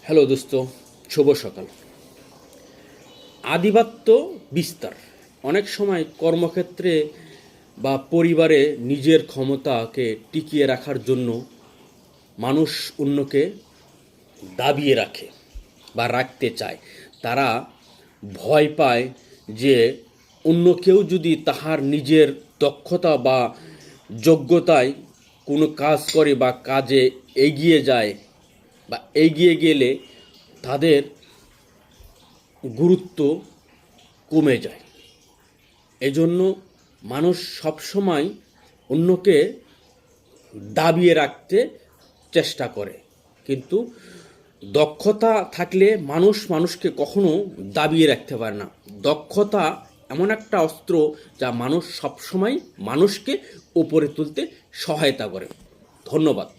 Hello দোস্ত, শুভ সকাল। আধিপত্য বিস্তার অনেক সময় কর্মক্ষেত্রে বা পরিবারে নিজের ক্ষমতাকে টিকিয়ে রাখার জন্য মানুষ অন্যকে দাবিয়ে রাখে বা রাখতে চায়। তারা ভয় পায় যে অন্য কেউ যদি তাহার নিজের দক্ষতা বা যোগ্যতায় কোনো কাজ করে বা কাজে এগিয়ে যায় বা এগিয়ে গেলে তাদের গুরুত্ব কমে যায়। এজন্য মানুষ সবসময় অন্যকে দাবিয়ে রাখতে চেষ্টা করে, কিন্তু দক্ষতা থাকলে মানুষ মানুষকে কখনো দাবিয়ে রাখতে পারে না। দক্ষতা এমন একটা অস্ত্র যা মানুষ সবসময় মানুষকে উপরে তুলতে সহায়তা করে। ধন্যবাদ।